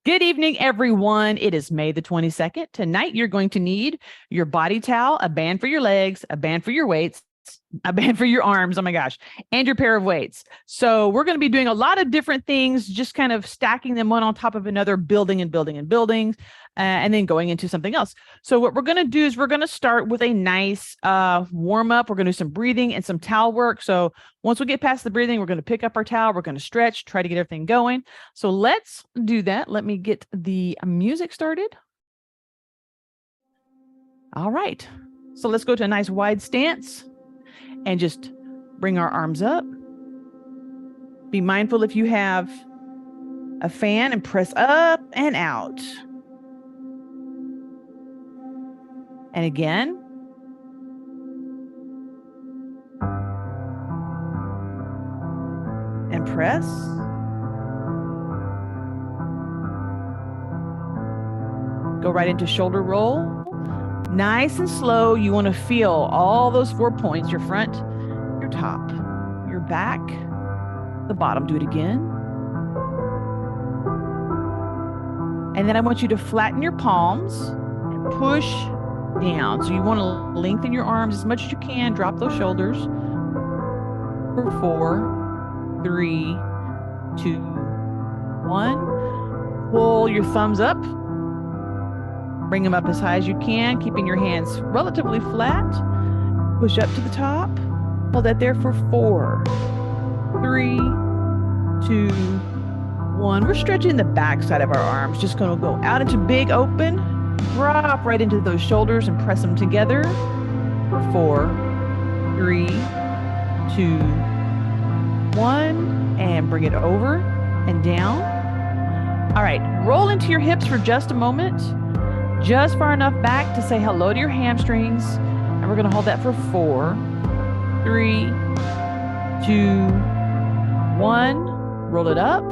Good evening, everyone. It is May the 22nd. Tonight, you're going to need your body towel, a band for your legs, a band for your weights, a band for your arms. Oh my gosh. And your pair of weights. So we're going to be doing a lot of different things, just kind of stacking them one on top of another, building and building and building, and then going into something else. So what we're going to do is we're going to start with a nice warm up. We're going to do some breathing and some towel work. So once we get past the breathing, we're going to pick up our towel. We're going to stretch, try to get everything going. So let's do that. Let me get the music started. All right. So let's go to a nice wide stance and just bring our arms up. Be mindful if you have a fan and press up and out. And again. And press. Go right into shoulder roll. Nice and slow. You want to feel all those 4 points, your front, your top, your back, the bottom. Do it again. And then I want you to flatten your palms and push down. So you want to lengthen your arms as much as you can. Drop those shoulders. For 4, 3, 2, 1. Pull your thumbs up. Bring them up as high as you can, keeping your hands relatively flat. Push up to the top. Hold that there for 4, 3, 2, 1. We're stretching the back side of our arms. Just going to go out into big open. Drop right into those shoulders and press them together for 4, 3, 2, 1. And bring it over and down. All right, roll into your hips for just a moment. Just far enough back to say hello to your hamstrings. And we're going to hold that for 4, 3, 2, 1. Roll it up.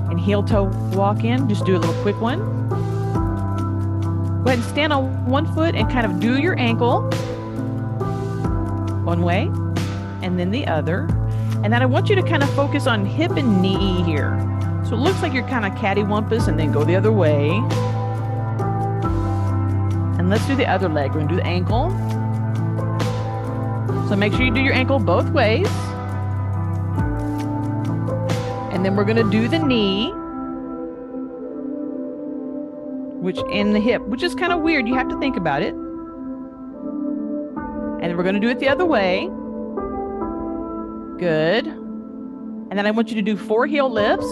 And heel toe walk in. Just do a little quick one. Go ahead and stand on one foot and kind of do your ankle. One way. And then the other. And then I want you to kind of focus on hip and knee here. So it looks like you're kind of cattywampus, and then go the other way. And let's do the other leg. We're going to do the ankle. So make sure you do your ankle both ways. And then we're going to do the knee, which in the hip, which is kind of weird. You have to think about it. And then we're going to do it the other way. Good. And then I want you to do 4 heel lifts.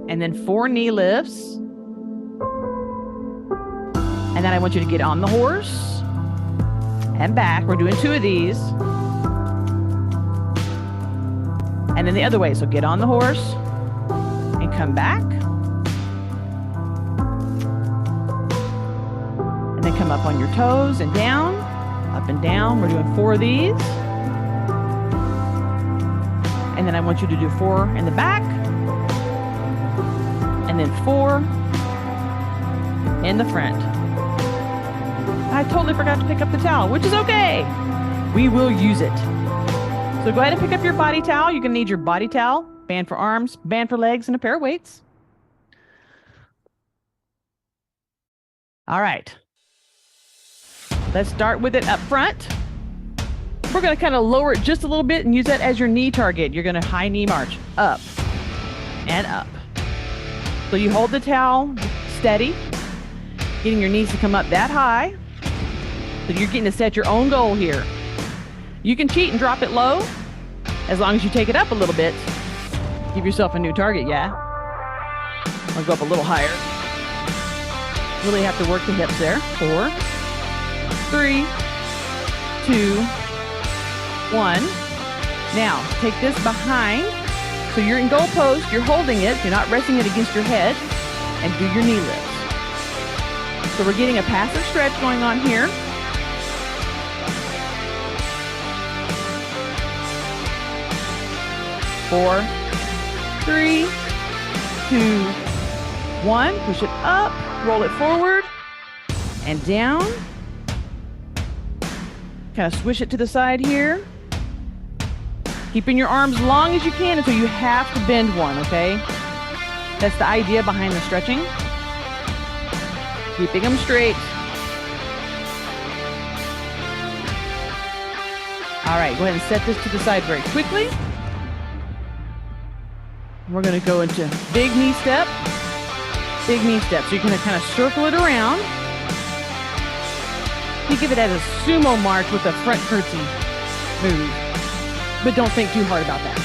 And then 4 knee lifts. And then I want you to get on the horse and back. We're doing 2 of these. And then the other way. So get on the horse and come back. And then come up on your toes and down, up and down. We're doing 4 of these. And then I want you to do 4 in the back. And then 4 in the front. I totally forgot to pick up the towel, which is okay. We will use it. So go ahead and pick up your body towel. You're going to need your body towel, band for arms, band for legs, and a pair of weights. All right. Let's start with it up front. We're going to kind of lower it just a little bit and use that as your knee target. You're going to high knee march up and up. So you hold the towel steady, getting your knees to come up that high. So you're getting to set your own goal here. You can cheat and drop it low as long as you take it up a little bit. Give yourself a new target, yeah? I'll go up a little higher. Really have to work the hips there. 4, 3, 2, 1. Now, take this behind. So you're in goal pose, you're holding it, you're not resting it against your head, and do your knee lifts. So we're getting a passive stretch going on here. Four, 3, 2, 1. Push it up, roll it forward, and down. Kind of swish it to the side here. Keeping your arms long as you can until you have to bend one, okay? That's the idea behind the stretching. Keeping them straight. All right, go ahead and set this to the side very quickly. We're going to go into big knee step. Big knee step. So you're going to kind of circle it around. Think of it as a sumo march with a front curtsy move. But don't think too hard about that.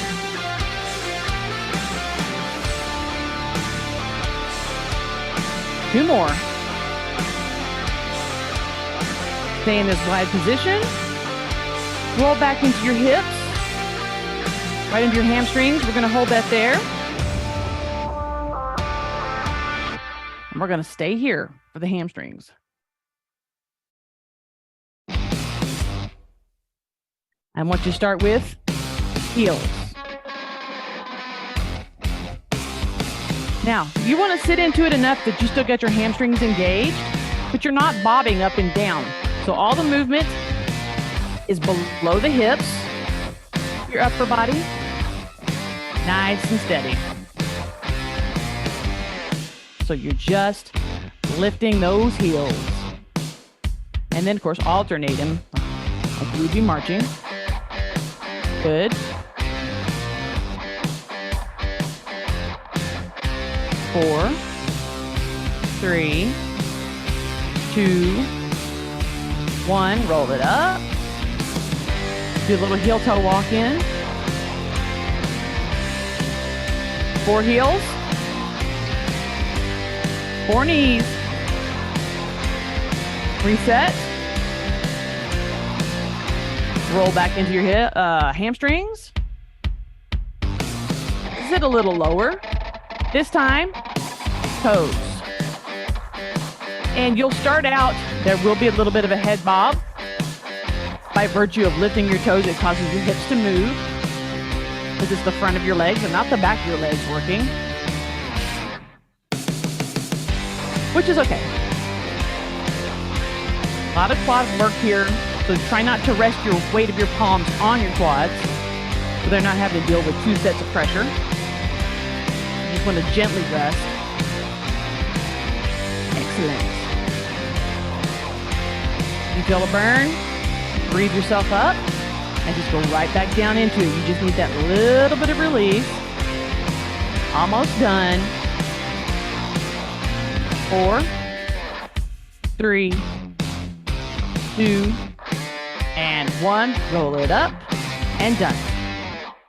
Two more. Stay in this wide position. Roll back into your hips. Right into your hamstrings. We're going to hold that there. And we're going to stay here for the hamstrings. I want you to start with heels. Now, you want to sit into it enough that you still get your hamstrings engaged, but you're not bobbing up and down. So all the movement is below the hips, your upper body, nice and steady. So you're just lifting those heels. And then, of course, alternate them like you would be marching. Good. 4, 3, 2, 1. Roll it up. Do a little heel toe walk in. 4 heels. 4 knees. Reset. Roll back into your hamstrings. Sit a little lower. This time, toes. And you'll start out, there will be a little bit of a head bob. By virtue of lifting your toes, it causes your hips to move. Because it's the front of your legs and not the back of your legs working. Which is okay. A lot of quad work here. So try not to rest your weight of your palms on your quads, so they're not having to deal with 2 sets of pressure. You just want to gently rest. Excellent. You feel a burn? Breathe yourself up and just go right back down into it. You just need that little bit of release. Almost done. 4, 3, 2, and 1. Roll it up and done.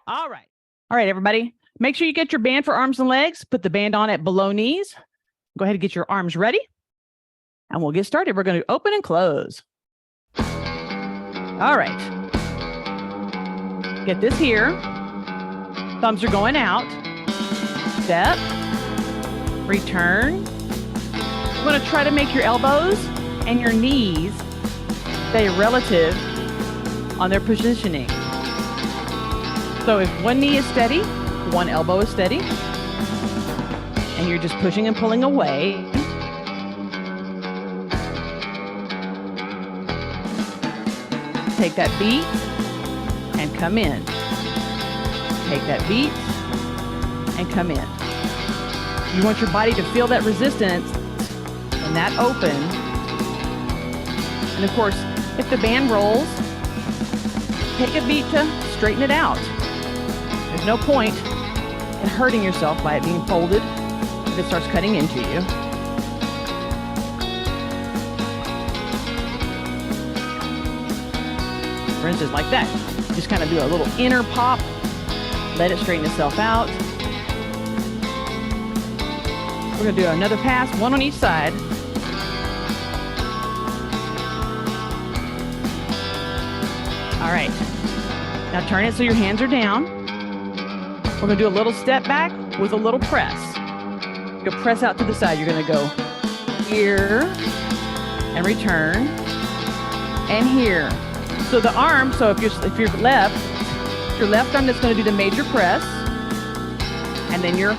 All right. All right, everybody. Make sure you get your band for arms and legs. Put the band on at below knees. Go ahead and get your arms ready. And we'll get started. We're going to open and close. All right. Get this here. Thumbs are going out. Step. Return. You want to try to make your elbows and your knees stay relative on their positioning. So if one knee is steady, one elbow is steady, and you're just pushing and pulling away. Take that beat and come in. Take that beat and come in. You want your body to feel that resistance and that open. And of course, if the band rolls, take a beat to straighten it out. There's no point in hurting yourself by it being folded if it starts cutting into you. For instance, like that. Just kind of do a little inner pop. Let it straighten itself out. We're going to do another pass, one on each side. All right. Now turn it so your hands are down. We're going to do a little step back with a little press. You'll press out to the side. You're going to go here and return and here. So the arm, so if you're left, your left arm that's going to do the major press, and then your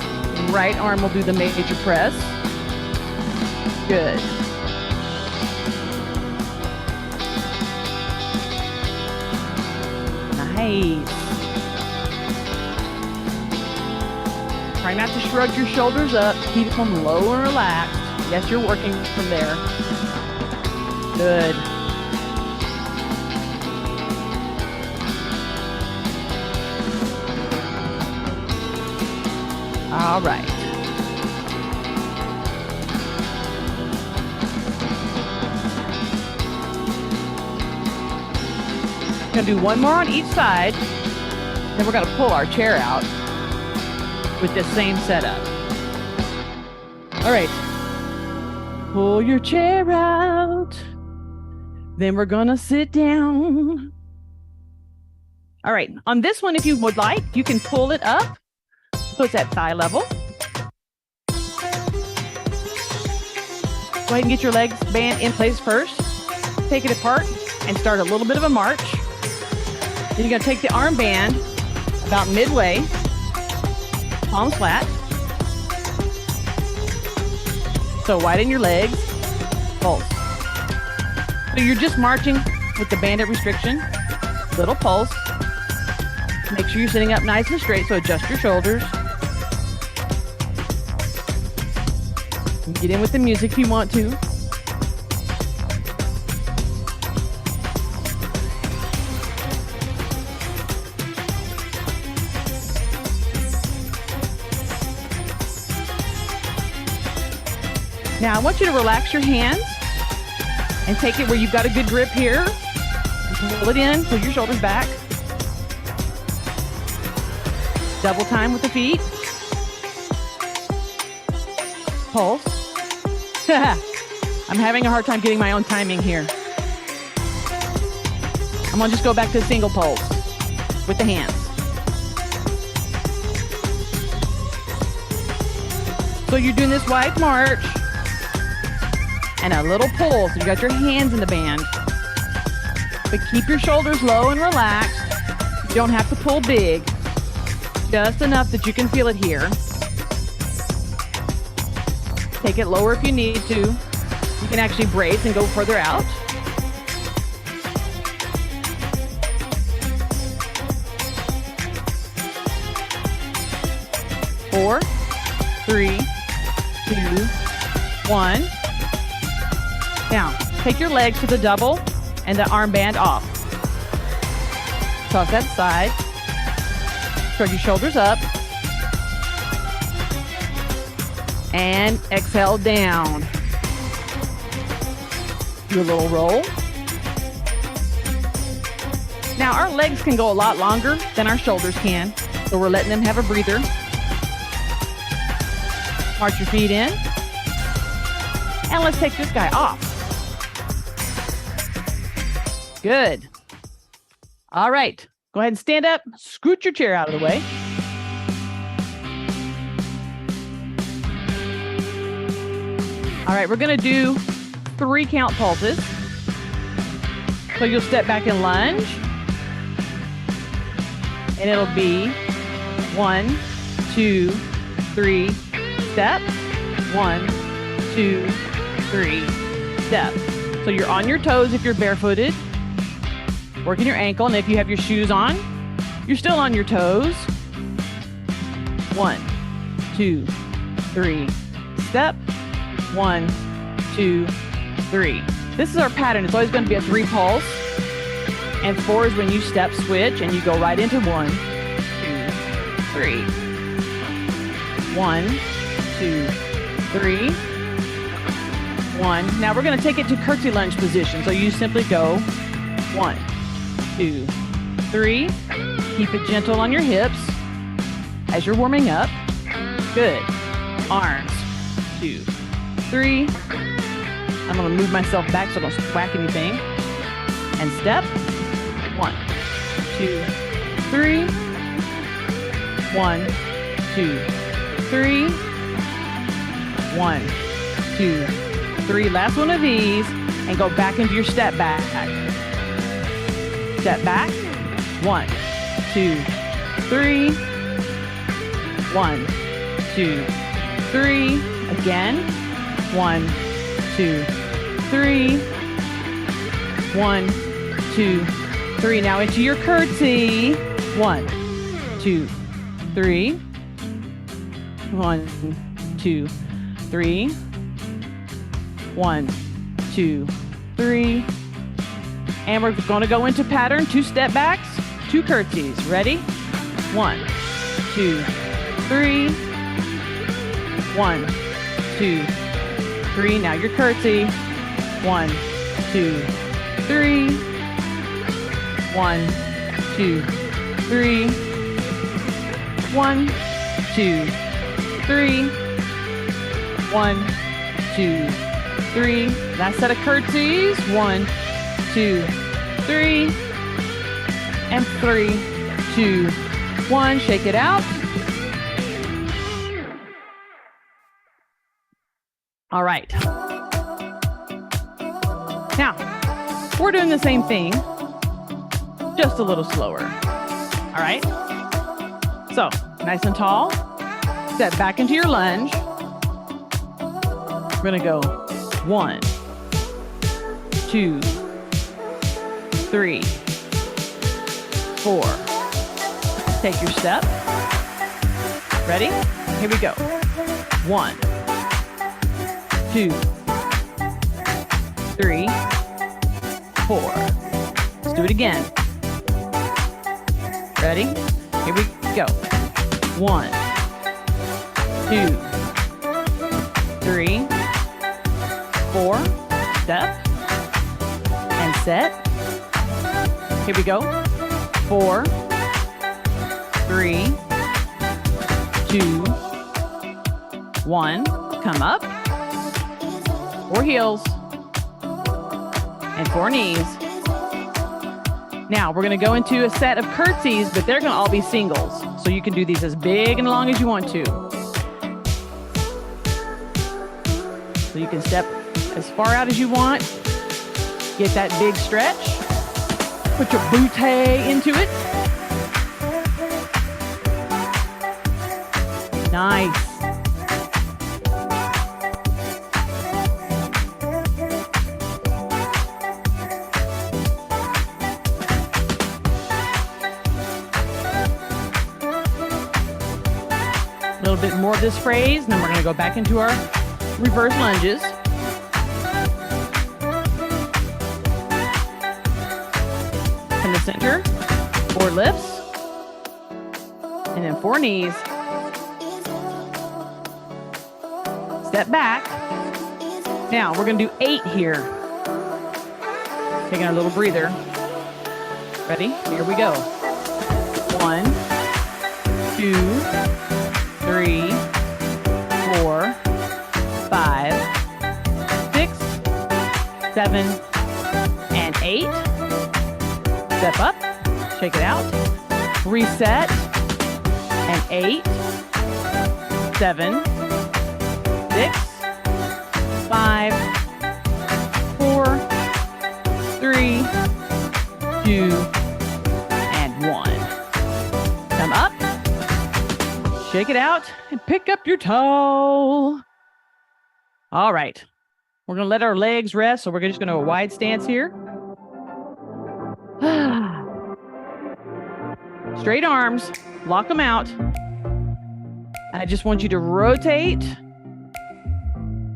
right arm will do the major press. Good. Nice. Try not to shrug your shoulders up. Keep them low and relaxed. Yes, you're working from there. Good. All right. We're gonna do one more on each side. Then we're gonna pull our chair out with this same setup. All right. Pull your chair out. Then we're gonna sit down. All right. On this one, if you would like, you can pull it up. So it's at thigh level. Go ahead and get your legs band in place first. Take it apart and start a little bit of a march. Then you're gonna take the armband about midway, palms flat. So widen your legs, pulse. So you're just marching with the banded restriction, little pulse. Make sure you're sitting up nice and straight, so adjust your shoulders. Get in with the music if you want to. Now I want you to relax your hands and take it where you've got a good grip here. Pull it in, pull your shoulders back. Double time with the feet. Pulse. I'm having a hard time getting my own timing here. I'm gonna just go back to a single pulse with the hands. So you're doing this wide march and a little pull. So you got your hands in the band. But keep your shoulders low and relaxed. You don't have to pull big. Just enough that you can feel it here. Take it lower if you need to. You can actually brace and go further out. Four, three, two, one. Now, take your legs to the double and the armband off. Toss that side. Shrug your shoulders up. And exhale down. Do a little roll. Now our legs can go a lot longer than our shoulders can, so we're letting them have a breather. March your feet in. And let's take this guy off. Good. All right. Go ahead and stand up. Scoot your chair out of the way. All right, we're going to do 3 count pulses. So you'll step back and lunge. And it'll be 1, 2, 3, step. 1, 2, 3, step. So you're on your toes if you're barefooted. Working your ankle, and if you have your shoes on, you're still on your toes. 1, 2, 3, step. 1, 2, 3. This is our pattern. It's always going to be a 3 pulse. And 4 is when you step switch and you go right into 1, 2, 3. 1, 2, 3. 1. Now we're going to take it to curtsy lunge position. So you simply go 1, 2, 3. Keep it gentle on your hips as you're warming up. Good. Arms. 2, 3. I'm going to move myself back so I don't whack anything. And step. 1, 2, 3. 1, 2, 3. 1, 2, 3. Last one of these. And go back into your step back. Step back. 1, 2, 3. 1, 2, 3. Again. 1, 2, 3. 1, 2, 3. Now into your curtsy. 1, 2, 3. 1, 2, 3. 1, 2, 3. And we're going to go into pattern, 2 step backs, 2 curtsies. Ready? 1, 2, 3. 1, 2, 3. Now your curtsy. 1, 2, 3. 1, 2, 3. 1, 2, 3. 1, 2, 3. Last set of curtsies. 1, 2, 3. And 3, 2, 1. Shake it out. All right. Now, we're doing the same thing, just a little slower. All right. So, nice and tall. Step back into your lunge. We're going to go 1, 2, 3, 4. Take your step. Ready? Here we go. 1, 2, 3, 4. Let's do it again. Ready? Here we go. 1, 2, 3, 4. Step and set. Here we go. 4, 3, 2, 1. Come up. 4 heels and 4 knees. Now we're going to go into a set of curtsies, but they're going to all be singles. So you can do these as big and long as you want to. So you can step as far out as you want. Get that big stretch. Put your bootay into it. Nice. A little bit more of this phrase, and then we're going to go back into our reverse lunges. In the center, 4 lifts, and then 4 knees. Step back. Now we're going to do 8 here. Taking our little breather. Ready? Here we go. 1, 2, 3, 4, 5, 6, 7, and 8. Step up, shake it out, reset, and 8, 7, 6, 5, 4, 3, 2, and 1. Come up, shake it out, and pick up your toe. All right. We're going to let our legs rest, so we're just going to a wide stance here. Straight arms, lock them out. I just want you to rotate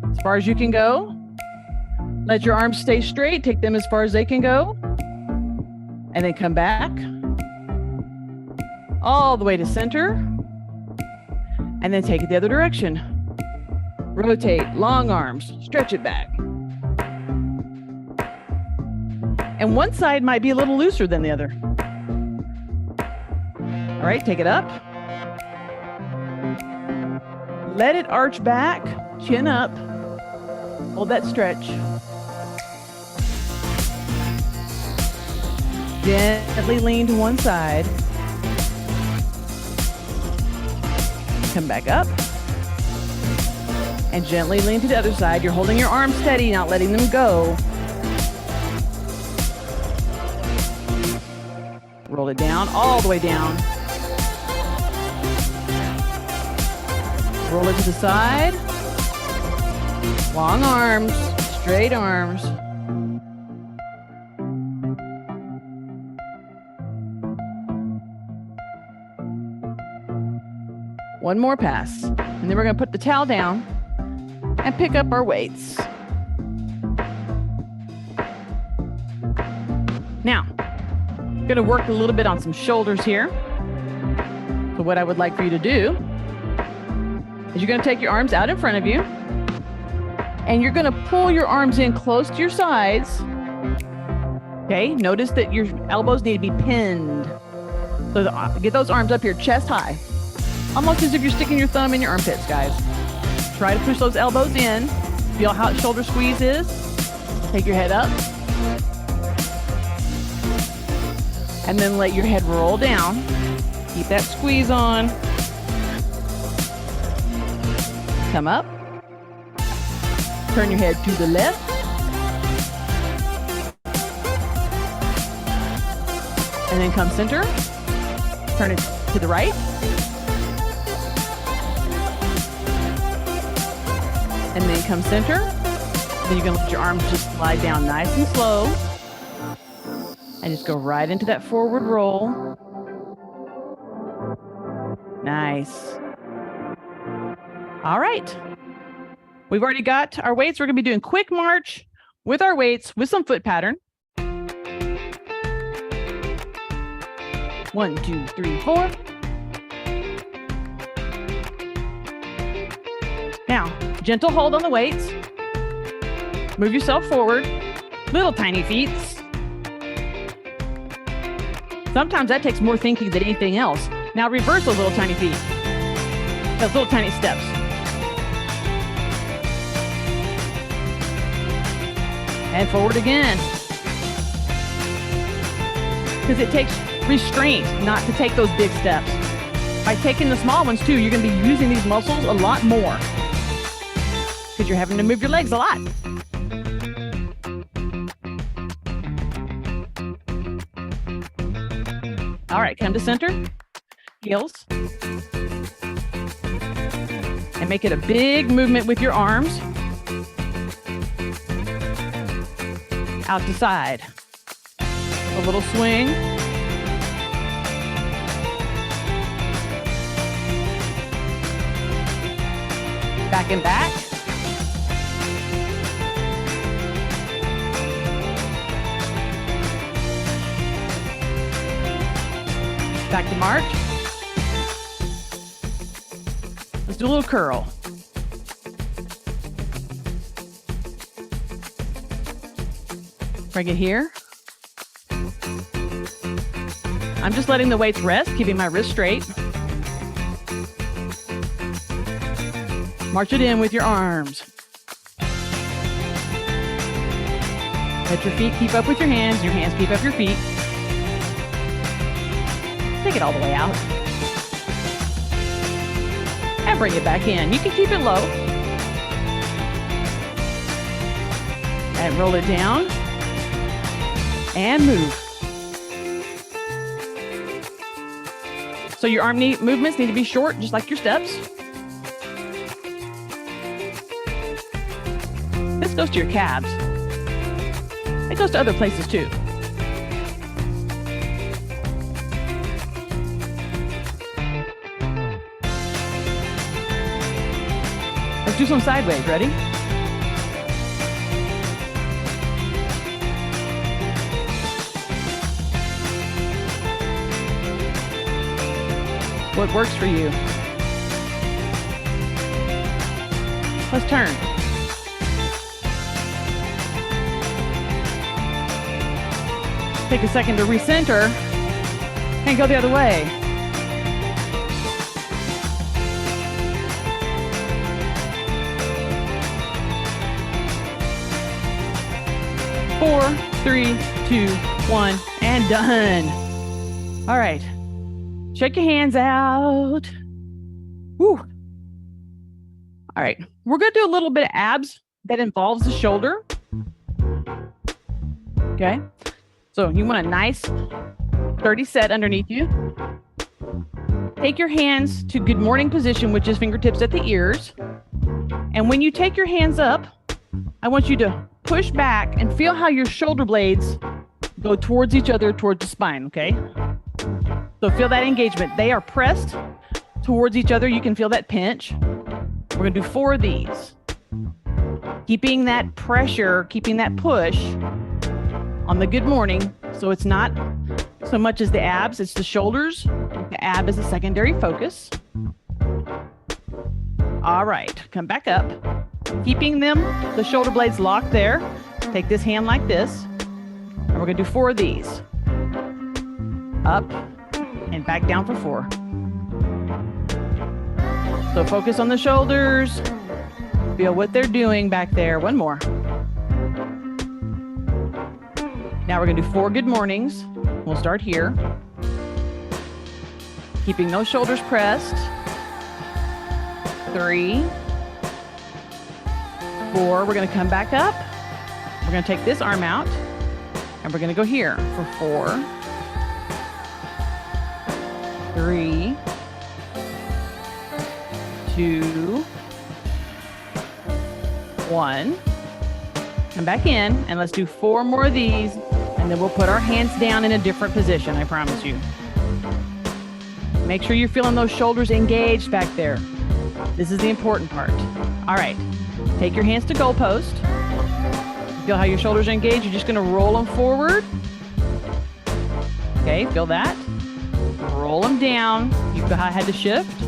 as far as you can go. Let your arms stay straight. Take them as far as they can go. And then come back all the way to center. And then take it the other direction. Rotate, long arms, stretch it back. And one side might be a little looser than the other. All right, take it up. Let it arch back, chin up. Hold that stretch. Gently lean to one side. Come back up. And gently lean to the other side. You're holding your arms steady, not letting them go. Roll it down, all the way down. Roll it to the side. Long arms, straight arms. One more pass. And then we're going to put the towel down and pick up our weights. Now, I'm going to work a little bit on some shoulders here. So what I would like for you to do is you're going to take your arms out in front of you, and you're going to pull your arms in close to your sides. Okay, notice that your elbows need to be pinned. So get those arms up here, chest high. Almost as if you're sticking your thumb in your armpits, guys. Try to push those elbows in. Feel how shoulder squeeze is. Take your head up. And then let your head roll down. Keep that squeeze on. Come up. Turn your head to the left. And then come center. Turn it to the right. And then come center. Then you're going to let your arms just slide down nice and slow. And just go right into that forward roll. Nice. All right. We've already got our weights. We're going to be doing quick march with our weights with some foot pattern. 1, 2, 3, 4. Now, gentle hold on the weights. Move yourself forward. Little tiny feet. Sometimes that takes more thinking than anything else. Now reverse those little tiny feet. Those little tiny steps. And forward again. Because it takes restraint not to take those big steps. By taking the small ones too, you're going to be using these muscles a lot more. Because you're having to move your legs a lot. All right, come to center. Heels. And make it a big movement with your arms. Out to side. A little swing. Back and back. Back to march. Let's do a little curl. Bring it here. I'm just letting the weights rest, keeping my wrist straight. March it in with your arms. Let your feet keep up with your hands keep up your feet. Take it all the way out. And bring it back in. You can keep it low. And roll it down. And move. So your arm movements need to be short, just like your steps. This goes to your calves. It goes to other places too. Let's do some sideways. Ready? What works for you? Let's turn. Take a second to recenter and go the other way. Four, 3, 2, 1, and done. All right. Shake your hands out. Woo. All right. We're going to do a little bit of abs that involves the shoulder. Okay. So you want a nice, sturdy set underneath you. Take your hands to good morning position, which is fingertips at the ears. And when you take your hands up, I want you to push back and feel how your shoulder blades go towards each other, towards the spine, okay? So feel that engagement. They are pressed towards each other. You can feel that pinch. We're going to do 4 of these. Keeping that pressure, keeping that push on the good morning. So it's not so much as the abs, it's the shoulders. The ab is a secondary focus. All right, come back up. Keeping the shoulder blades locked there. Take this hand like this. And we're going to do 4 of these. Up and back down for 4. So focus on the shoulders. Feel what they're doing back there. 1 more. Now we're going to do 4 good mornings. We'll start here. Keeping those shoulders pressed. 3, 4. We're going to come back up. We're going to take this arm out. And we're going to go here for 4, 3, 2, 1. Come back in and let's do 4 more of these, and then we'll put our hands down in a different position, I promise you. Make sure you're feeling those shoulders engaged back there. This is the important part. All right, take your hands to goalpost. Feel how your shoulders are engaged. You're just going to roll them forward. Okay, feel that? Roll them down. You feel how I had to shift?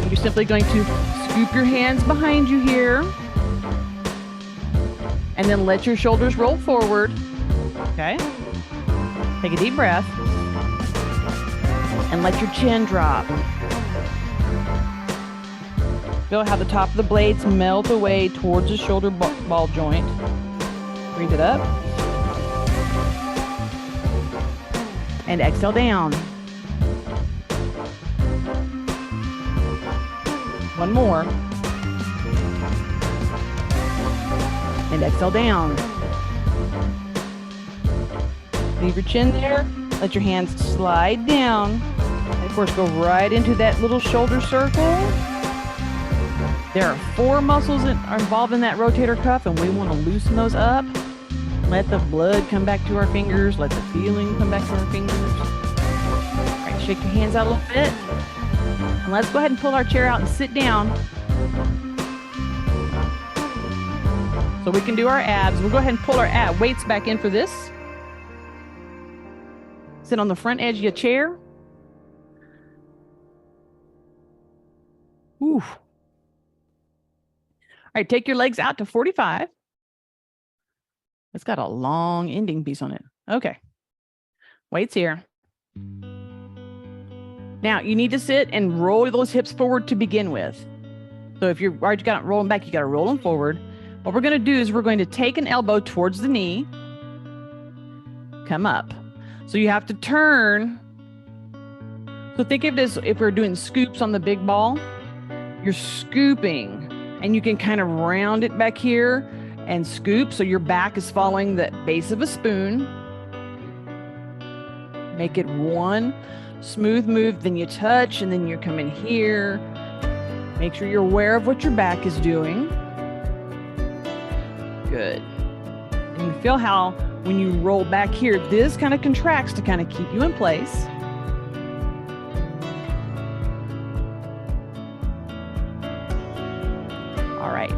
You're simply going to scoop your hands behind you here. And then let your shoulders roll forward. Okay? Take a deep breath. And let your chin drop. Feel how the top of the blades melt away towards the shoulder ball joint. Breathe it up. And exhale down. 1 more. And exhale down. Leave your chin there. Let your hands slide down. And of course, go right into that little shoulder circle. There are 4 muscles that are involved in that rotator cuff, and we want to loosen those up. Let the blood come back to our fingers. Let the feeling come back to our fingers. All right, shake your hands out a little bit. And let's go ahead and pull our chair out and sit down. So we can do our abs. We'll go ahead and pull our weights back in for this. Sit on the front edge of your chair. Ooh. All right, take your legs out to 45. It's got a long ending piece on it. Okay. Weights here. Now, you need to sit and roll those hips forward to begin with. So if you're already got it rolling back, you got to roll them forward. What we're going to do is we're going to take an elbow towards the knee. Come up. So you have to turn. So think of it as if we're doing scoops on the big ball. You're scooping, and you can kind of round it back here and scoop so your back is following the base of a spoon. Make it one smooth move, then you touch, and then you come in here. Make sure you're aware of what your back is doing. Good. And you feel how when you roll back here, this kind of contracts to kind of keep you in place. All right.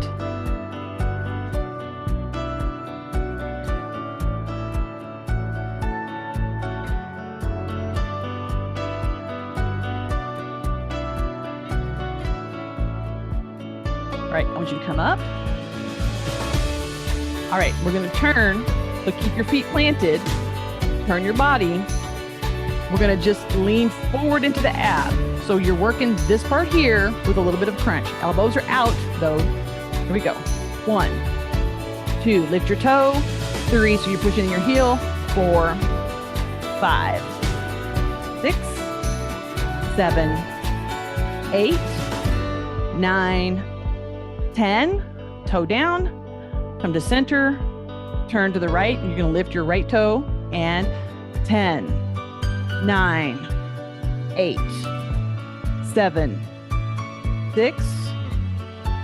All right, I want you to come up. All right, we're going to turn, so keep your feet planted, turn your body. We're going to just lean forward into the ab. So you're working this part here with a little bit of crunch. Elbows are out, though. Here we go. 1, 2, lift your toe. 3, so you're pushing your heel. 4, 5, 6, 7, 8, 9, 10. Toe down. Come to center, turn to the right, and you're going to lift your right toe, and 10, 9, 8, 7, 6,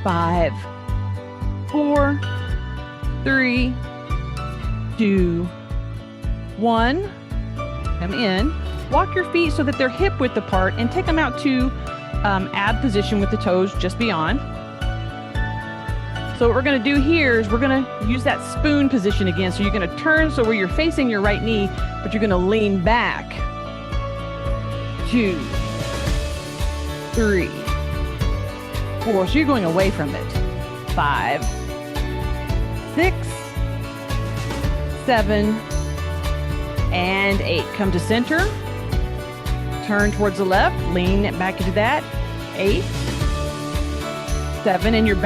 5, 4, 3, 2, 1. Come in, walk your feet so that they're hip width apart, and take them out to ab position with the toes just beyond. So what we're going to do here is we're going to use that spoon position again. So you're going to turn so where you're facing your right knee, but you're going to lean back. 2, 3, 4. So you're going away from it. 5, 6, 7, and 8. Come to center. Turn towards the left. Lean it back into that. 8, 7, and your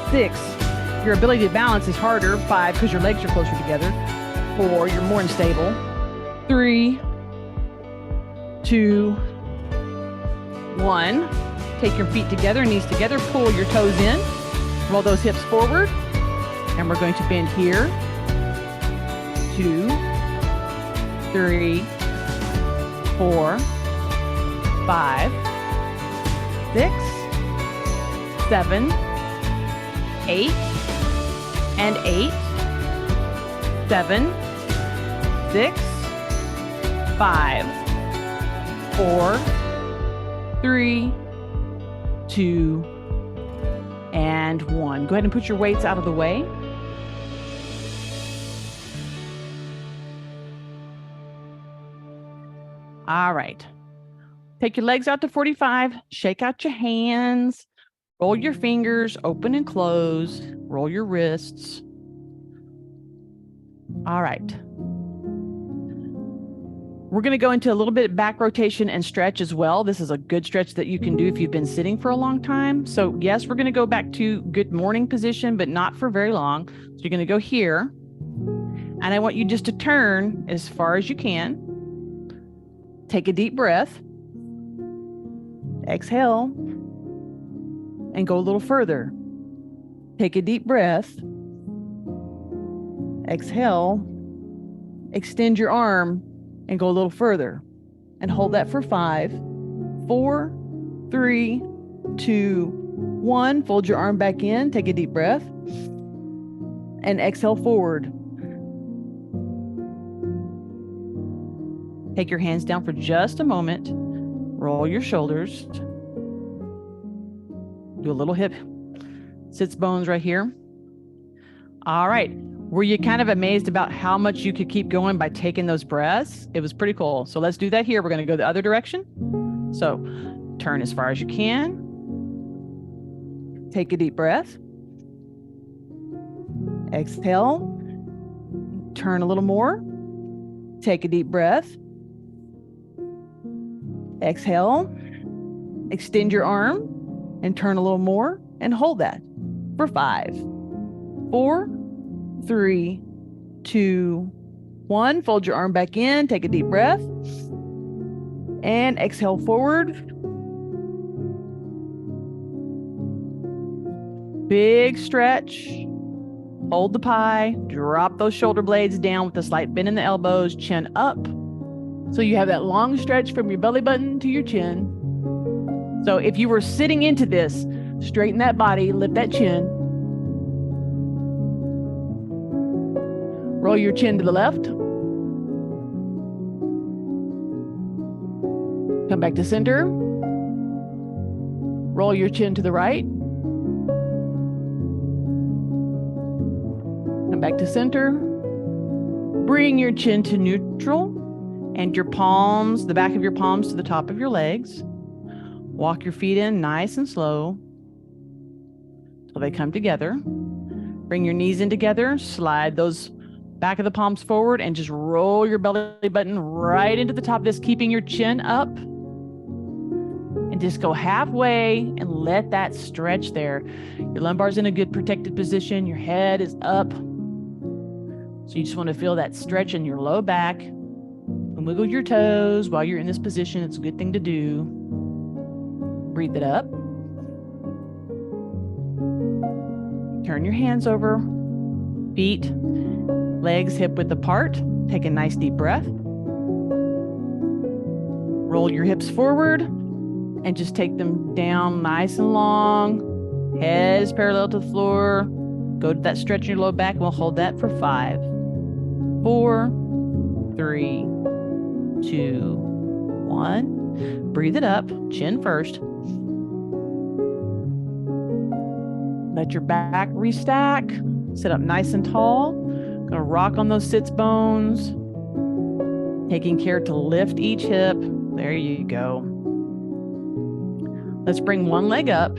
6. Your ability to balance is harder. 5, because your legs are closer together. 4, you're more unstable. 3, 2, 1. Take your feet together, knees together. Pull your toes in. Roll those hips forward. And we're going to bend here. 2, 3, 4, 5, 6, 7, 8, and 8, 7, 6, 5, 4, 3, 2, and 1. Go ahead and put your weights out of the way. All right. Take your legs out to 45. Shake out your hands. Roll your fingers, open and close. Roll your wrists. All right. We're going to go into a little bit of back rotation and stretch as well. This is a good stretch that you can do if you've been sitting for a long time. So yes, we're going to go back to good morning position, but not for very long. So you're going to go here. And I want you just to turn as far as you can. Take a deep breath. Exhale. And go a little further. Take a deep breath. Exhale. Extend your arm and go a little further. And hold that for 5, 4, 3, 2, 1. Fold your arm back in. Take a deep breath. And exhale forward. Take your hands down for just a moment. Roll your shoulders. Do a little hip sits bones right here. All right. Were you kind of amazed about how much you could keep going by taking those breaths? It was pretty cool. So let's do that here. We're going to go the other direction. So turn as far as you can. Take a deep breath. Exhale. Turn a little more. Take a deep breath. Exhale. Extend your arm and turn a little more and hold that for 5, 4, 3, 2, 1. Fold your arm back in. Take a deep breath. And exhale forward. Big stretch. Hold the pie. Drop those shoulder blades down with a slight bend in the elbows. Chin up. So you have that long stretch from your belly button to your chin. So if you were sitting into this, straighten that body, lift that chin. Roll your chin to the left. Come back to center. Roll your chin to the right. Come back to center. Bring your chin to neutral and your palms, the back of your palms to the top of your legs. Walk your feet in nice and slow till they come together. Bring your knees in together. Slide those back of the palms forward and just roll your belly button right into the top of this, keeping your chin up. And just go halfway and let that stretch there. Your lumbar's in a good protected position. Your head is up. So you just want to feel that stretch in your low back. And wiggle your toes while you're in this position. It's a good thing to do. Breathe it up. Turn your hands over. Feet, legs hip width apart. Take a nice deep breath. Roll your hips forward and just take them down nice and long. Head is parallel to the floor. Go to that stretch in your low back. We'll hold that for 5, 4, 3, 2, 1. Breathe it up, chin first. Let your back restack. Sit up nice and tall. Gonna rock on those sits bones. Taking care to lift each hip. There you go. Let's bring one leg up.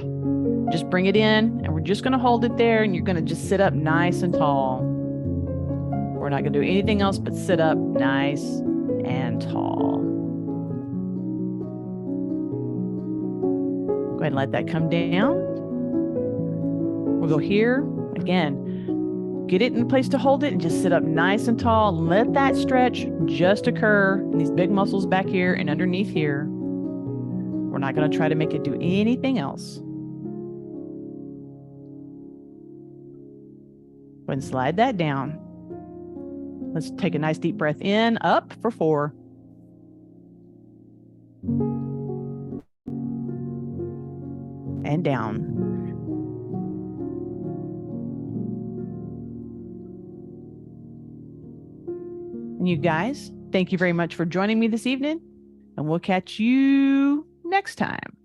Just bring it in, and we're just gonna hold it there, and you're gonna just sit up nice and tall. We're not gonna do anything else but sit up nice and tall. Go ahead and let that come down. We'll go here. Again, get it in a place to hold it and just sit up nice and tall. Let that stretch just occur in these big muscles back here and underneath here. We're not going to try to make it do anything else. Go ahead and slide that down. Let's take a nice deep breath in, up for 4. And down. And you guys, thank you very much for joining me this evening, and we'll catch you next time.